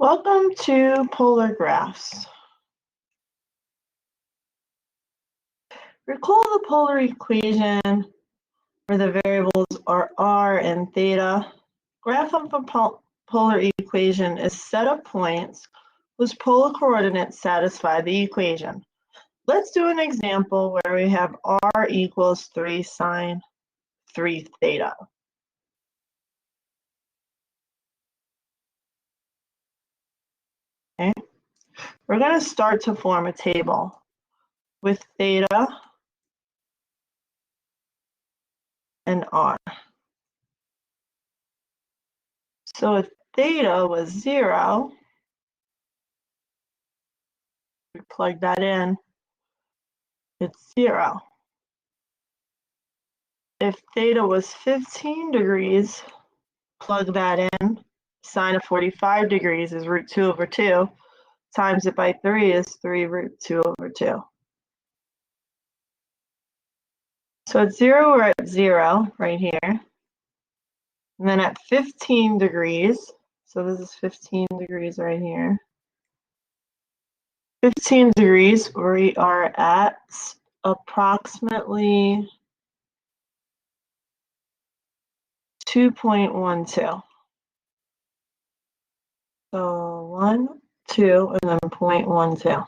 Welcome to polar graphs. Recall the polar equation where the variables are r and theta. Graph of a polar equation is a set of points whose polar coordinates satisfy the equation. Let's do an example where we have r equals 3 sine 3 theta. Okay. We're going to start to form a table with theta and r. So if theta was 0, we plug that in, it's 0. If theta was 15 degrees, plug that in, sine of 45 degrees is root 2 over 2, times it by 3 is 3 root 2 over 2. So at 0, we're at 0 right here. And then at 15 degrees, so this is 15 degrees right here. 15 degrees, we are at approximately 2.12. So 1, 2, and then 0.12.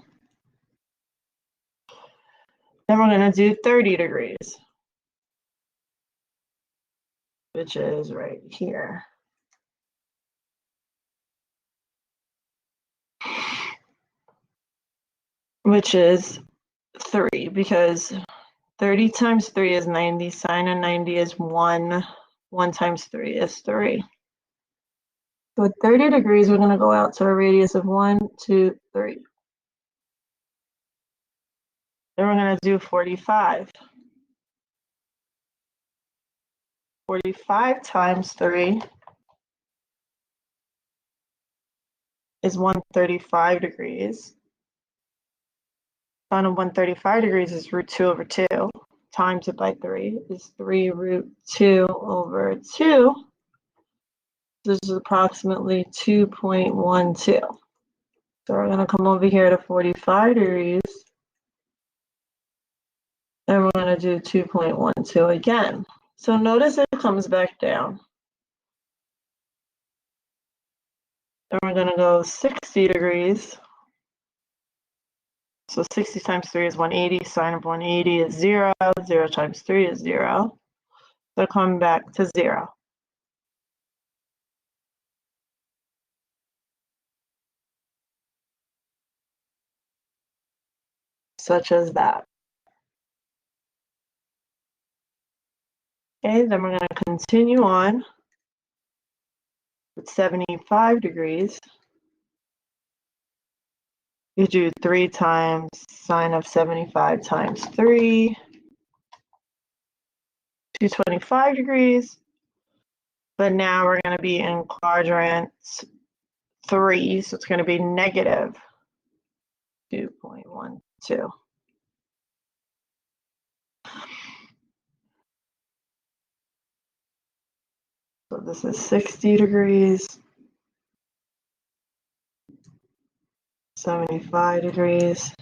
Then we're going to do 30 degrees, which is right here. Which is 3, because 30 times 3 is 90, sine of 90 is 1, 1 times 3 is 3. So at 30 degrees, we're going to go out to a radius of 1, 2, 3. Then we're going to do 45. 45 times 3 is 135 degrees. Sine of 135 degrees is root 2 over 2. Times it by 3 is 3 root 2 over 2. This is approximately 2.12. So we're going to come over here to 45 degrees. And we're going to do 2.12 again. So notice it comes back down. Then we're going to go 60 degrees. So 60 times 3 is 180. Sine of 180 is 0. 0 times 3 is 0. So come back to 0. Such as that. Okay, then we're going to continue on with 75 degrees. You do 3 times sine of 75 times 3, 225 degrees. But now we're going to be in quadrant 3, so it's going to be negative 2.12. So this is 60 degrees, 75 degrees.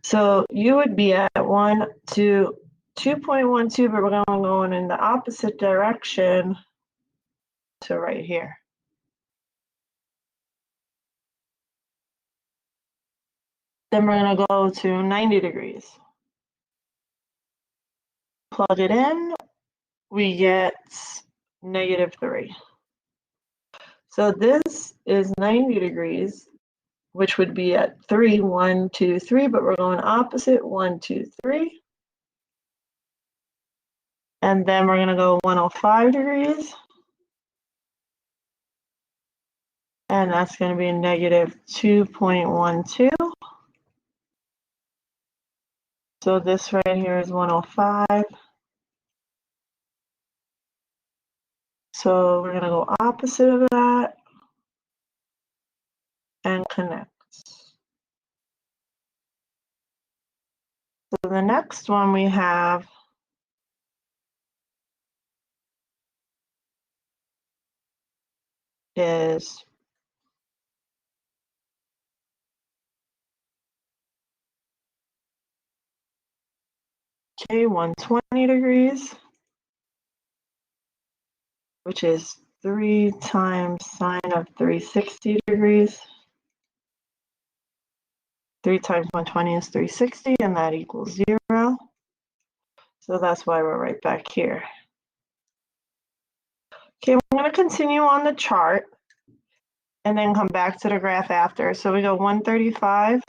So you would be at 1, 2, 2.12, but we're going to go in the opposite direction to right here. Then we're going to go to 90 degrees. Plug it in, we get negative 3. So this is 90 degrees, which would be at 3, 1, 2, 3, but we're going opposite, 1, 2, 3. And then we're going to go 105 degrees. And that's going to be negative 2.12. So this right here is 105. So we're going to go opposite of that and connect. So the next one we have is okay, 120 degrees, which is 3 times sine of 360 degrees. 3 times 120 is 360, and that equals 0. So that's why we're right back here. Okay, we're going to continue on the chart and then come back to the graph after. So we go 135.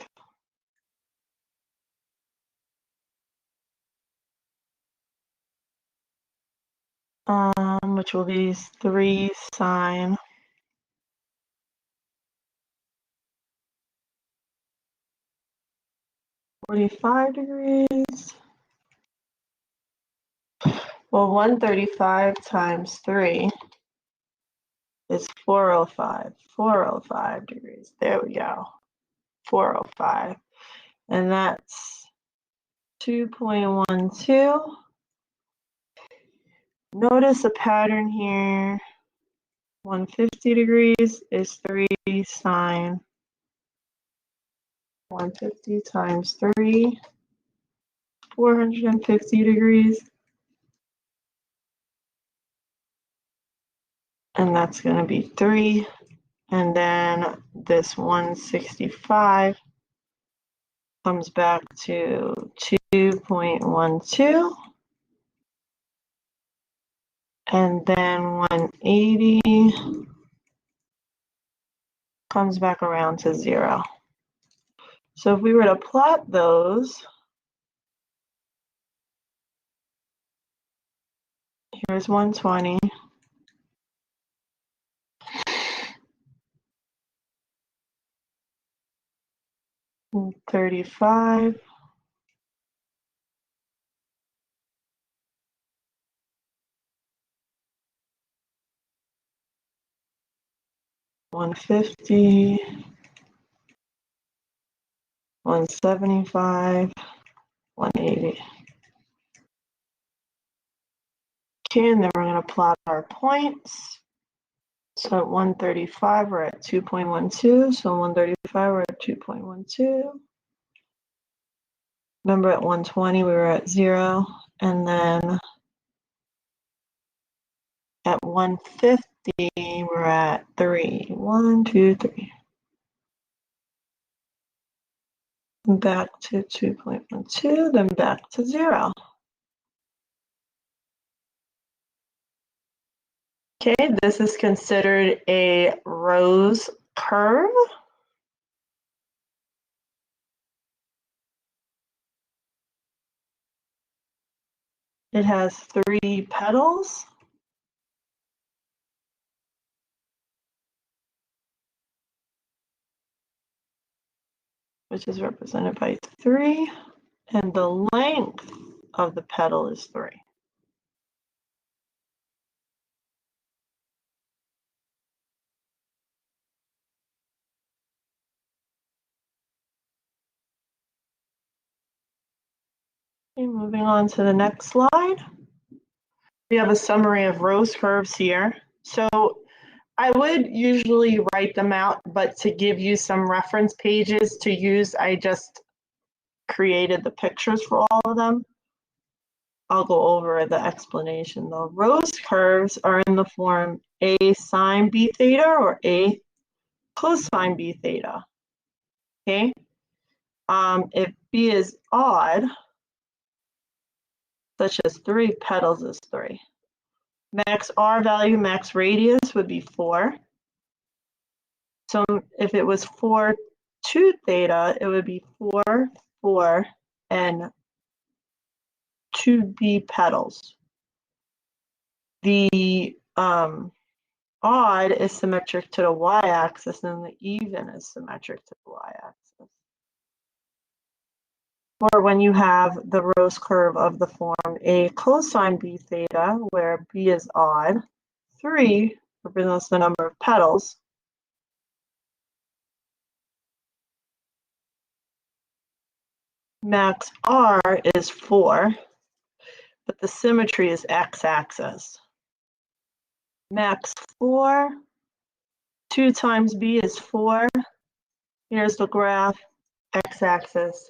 Which will be 3 sine 45 degrees. Well, 135 times 3 is 405. 405 degrees. There we go. 405. And that's 2.12. Notice a pattern here. 150 degrees is 3 sine 150 times 3, 450 degrees. And that's going to be 3. And then this 165 comes back to 2.12. And then 180 comes back around to 0. So if we were to plot those, here's 120. And 35. $150, $175, $180. Okay, and then we're going to plot our points. So at 135, we're at 2.12. So 135, we're at 2.12. Remember at 120, we were at 0. And then at 150, we're at 3. 1, 2, 3. Back to 2.12, then back to 0. Okay, this is considered a rose curve. It has 3 petals. Which is represented by 3, and the length of the petal is 3. Okay, moving on to the next slide. We have a summary of rose curves here. So I would usually write them out, but to give you some reference pages to use, I just created the pictures for all of them. I'll go over the explanation though. Rose curves are in the form A sine B theta or A cosine B theta. Okay. If B is odd, such as 3 petals is 3. Max R value, max radius would be 4. So if it was 4, 2 theta, it would be 4, 4, and 2B petals. The odd is symmetric to the y-axis, and the even is symmetric to the y-axis. Or when you have the rose curve of the form A cosine B theta, where B is odd, 3 represents the number of petals. Max R is 4, but the symmetry is x-axis. Max 4 2 times b is 4. Here's the graph, x-axis.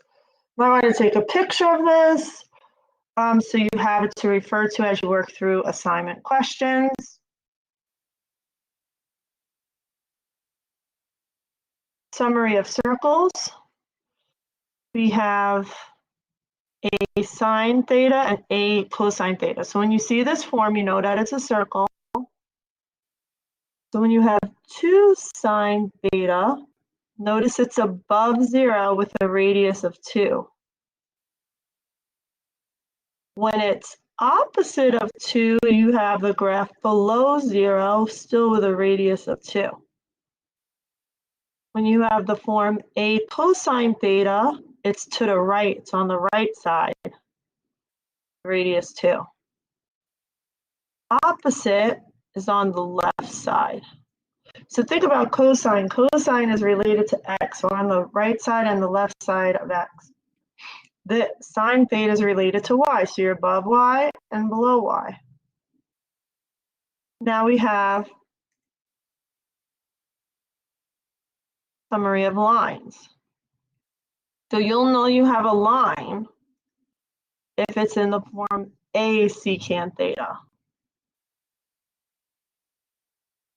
I want to take a picture of this so you have it to refer to as you work through assignment questions. Summary of circles. We have a sine theta and a cosine theta. So when you see this form, you know that it's a circle. So when you have 2 sine theta, notice it's above 0 with a radius of 2. When it's opposite of 2, you have the graph below 0, still with a radius of 2. When you have the form a cosine theta, it's to the right, it's on the right side, radius 2. Opposite is on the left side. So think about cosine. Cosine is related to x, so on the right side and the left side of x. The sine theta is related to y, so you're above y and below y. Now we have summary of lines. So you'll know you have a line if it's in the form a secant theta.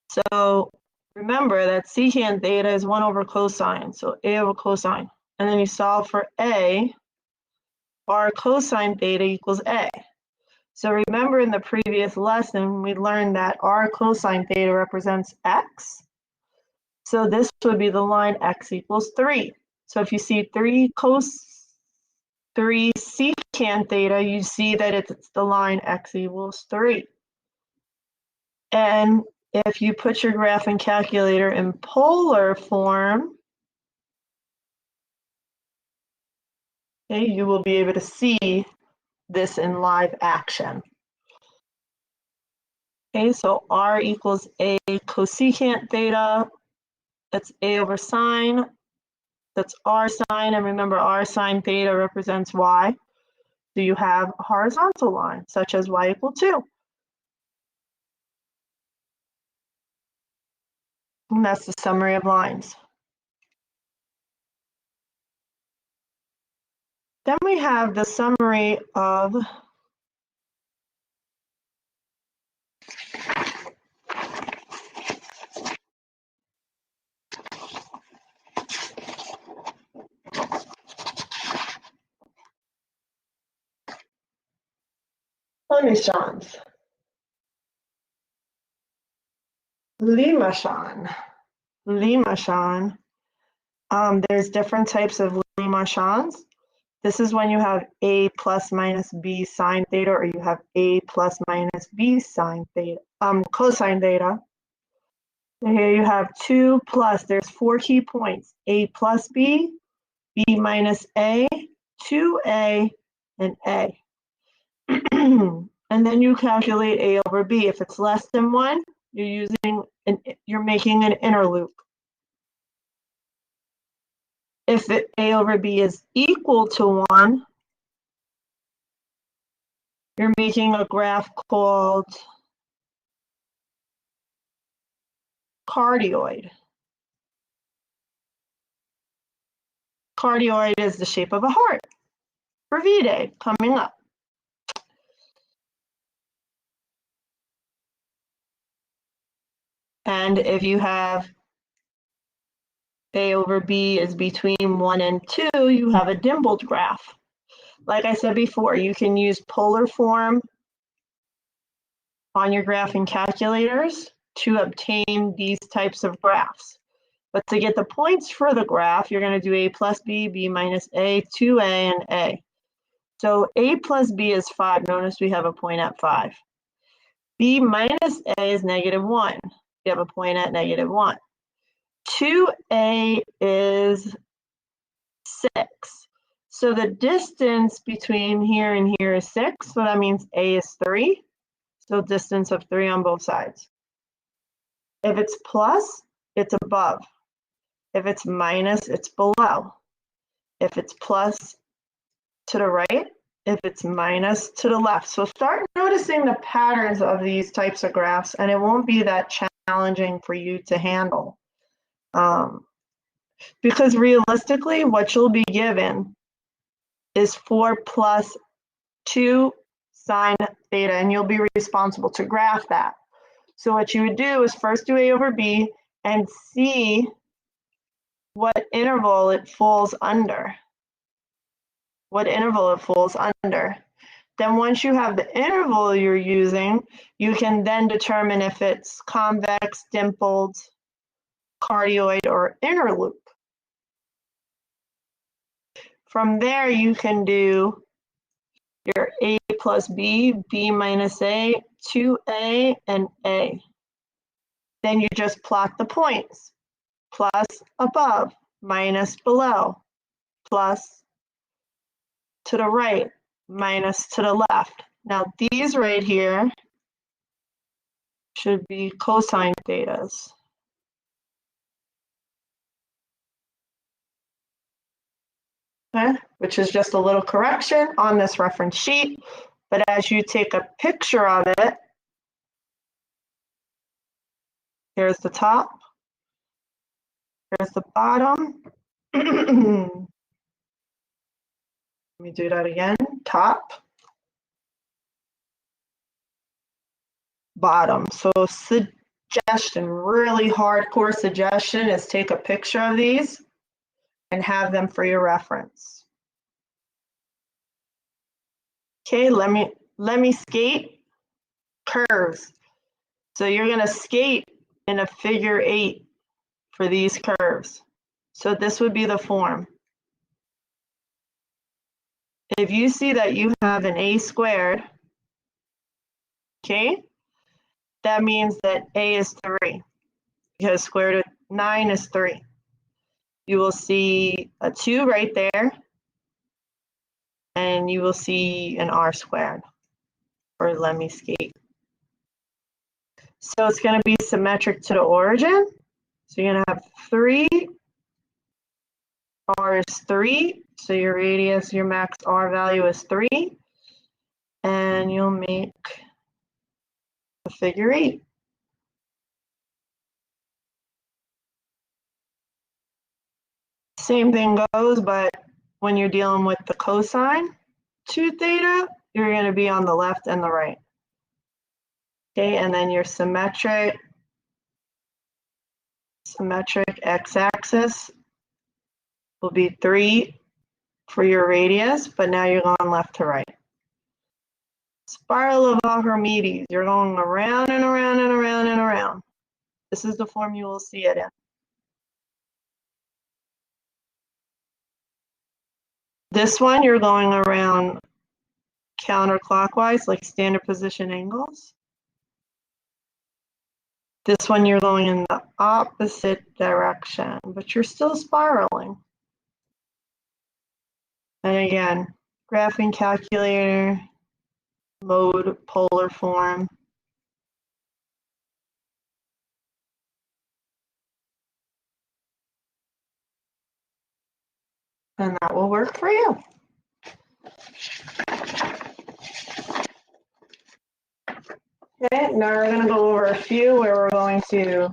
So remember that secant theta is 1 over cosine, so a over cosine. And then you solve for a, r cosine theta equals a. So remember in the previous lesson, we learned that r cosine theta represents x. So this would be the line x equals 3. So if you see 3 secant theta, you see that it's the line x equals 3. And if you put your graphing calculator in polar form, okay, you will be able to see this in live action. Okay, so r equals a cosecant theta, that's a over sine, that's r sine, and remember r sine theta represents y. So you have a horizontal line, such as y equal 2. And that's the summary of lines. Then we have the summary of Limacons. Limacon. There's different types of Limacons. This is when you have a plus minus b sine theta, or you have a plus minus b sine theta, cosine theta. And here you have 2 plus, there's 4 key points, a plus b, b minus a, 2a, and a. And then you calculate a over b. If it's less than 1, you're making an inner loop. If a over b is equal to 1, you're making a graph called cardioid. Cardioid is the shape of a heart for V-Day coming up. And if you have a over b is between 1 and 2, you have a dimpled graph. Like I said before, you can use polar form on your graphing calculators to obtain these types of graphs. But to get the points for the graph, you're going to do a plus b, b minus a, 2a, and a. So a plus b is 5. Notice we have a point at 5. b minus a is -1. We have a point at -1. 2a is 6. So the distance between here and here is 6. So that means a is 3. So distance of 3 on both sides. If it's plus, it's above. If it's minus, it's below. If it's plus to the right, if it's minus to the left. So start noticing the patterns of these types of graphs, and it won't be that challenging for you to handle. Because realistically, what you'll be given is 4 plus 2 sine theta, and you'll be responsible to graph that. So what you would do is first do A over B and see what interval it falls under. What interval it falls under. Then once you have the interval you're using, you can then determine if it's convex, dimpled, cardioid, or inner loop. From there, you can do your A plus B, B minus A, 2A, and A. Then you just plot the points. Plus above, minus below, plus to the right, minus to the left. Now these right here should be cosine thetas. Okay, which is just a little correction on this reference sheet. But as you take a picture of it, here's the top, here's the bottom. Let me do that again, top, bottom. So suggestion, really hardcore suggestion is take a picture of these and have them for your reference. Okay, let me skate curves. So you're gonna skate in a figure 8 for these curves. So this would be the form. If you see that you have an A squared, okay, that means that A is 3, because square root of 9 is 3. You will see a 2 right there, and you will see an R squared, or let me skate. So it's going to be symmetric to the origin. So you're going to have 3, R is 3, so your radius, your max R value is 3, and you'll make a figure 8. Same thing goes, but when you're dealing with the cosine 2 theta, you're going to be on the left and the right. Okay, and then your symmetric x-axis will be 3 for your radius, but now you're going left to right. Spiral of Archimedes, you're going around and around and around and around. This is the form you will see it in. This one, you're going around counterclockwise, like standard position angles. This one, you're going in the opposite direction, but you're still spiraling. And again, graphing calculator, mode, polar form. And that will work for you. Okay, now we're going to go over a few where we're going to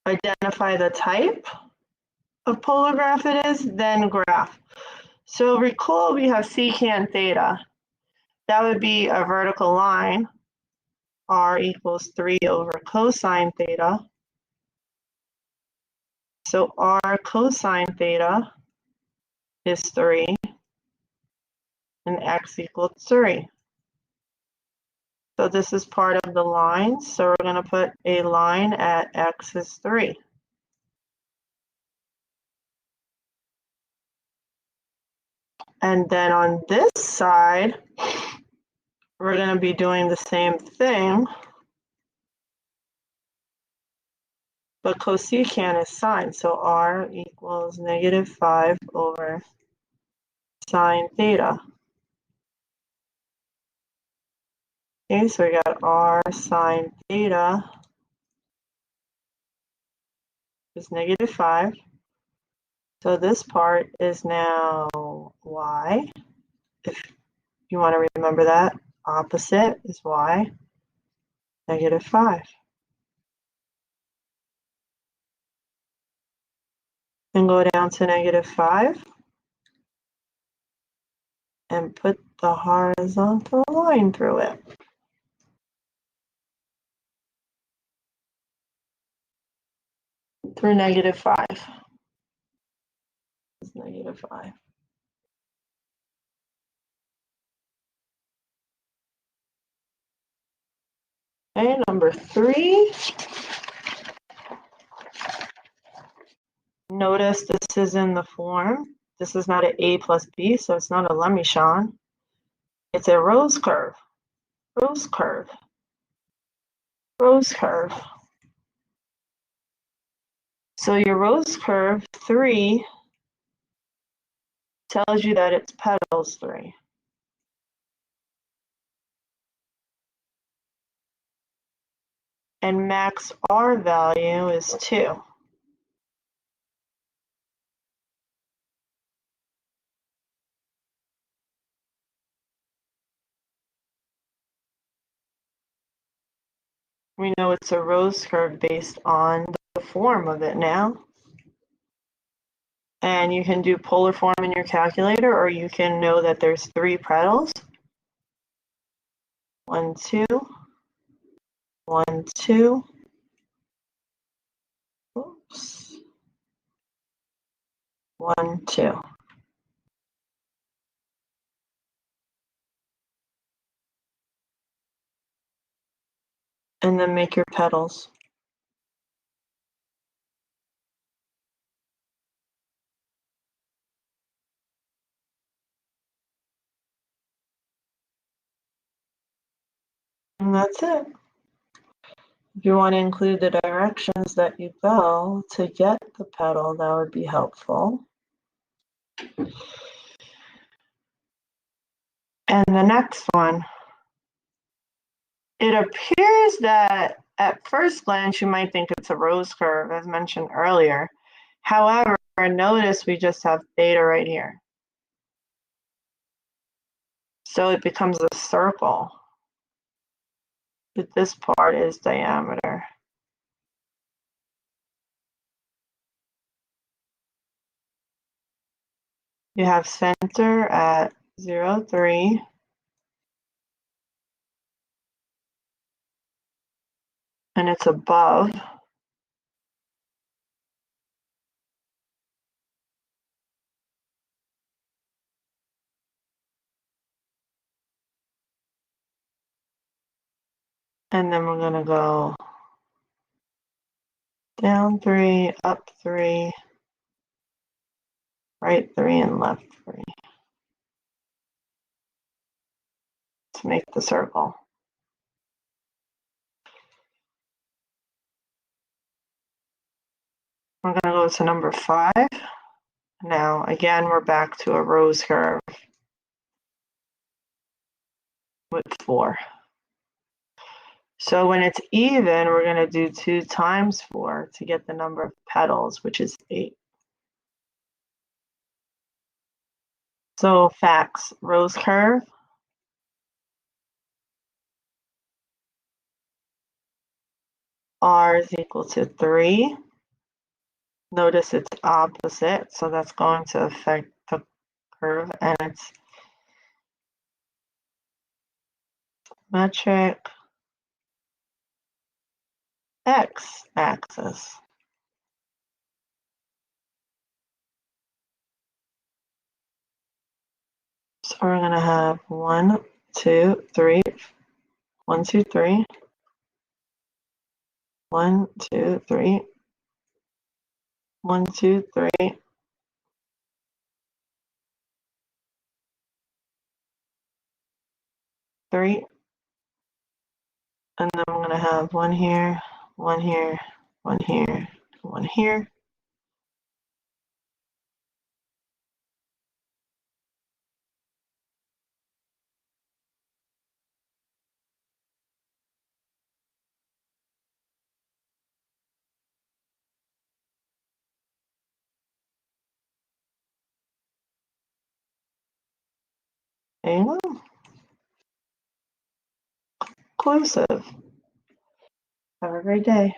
identify the type of polar graph it is, then graph. So recall we have secant theta. That would be a vertical line, r equals 3 over cosine theta. So r cosine theta is 3, and x equals 3. So this is part of the line, so we're going to put a line at x is 3. And then on this side, we're going to be doing the same thing, but cosecant is sine, so r equals -5 over sine theta. Okay, so we got r sine theta is -5. So this part is now y. If you want to remember that, opposite is y, -5. Then go down to -5 and put the horizontal line through it. Through -5. It's -5. Okay, number 3. Notice this is in the form. This is not an A plus B, so it's not a Limacon. It's a rose curve. Rose curve. Rose curve. So your rose curve 3 tells you that its petals 3. And max R value is 2. We know it's a rose curve based on the form of it now. And you can do polar form in your calculator, or you can know that there's 3 petals. 1, 2, 1, 2. Oops. 1, 2. And then make your petals. And that's it. If you want to include the directions that you go to get the petal, that would be helpful. And the next one. It appears that at first glance you might think it's a rose curve, as mentioned earlier. However, notice we just have theta right here. So it becomes a circle. But this part is diameter. You have center at 0, 3. And it's above. And then we're going to go down 3, up 3, right 3, and left 3 to make the circle. We're going to go to number 5. Now, again, we're back to a rose curve with 4. So when it's even, we're going to do 2 times 4 to get the number of petals, which is 8. So facts, rose curve. R is equal to 3. Notice it's opposite, so that's going to affect the curve, and it's metric x-axis. So we're going to have 1, 2, 3, 1, 2, 3, 1, 2, 3, 1, 2, 3, 3, and then I'm going to have 1 here, 1 here, 1 here, 1 here. There you go. Inclusive. Have a great day.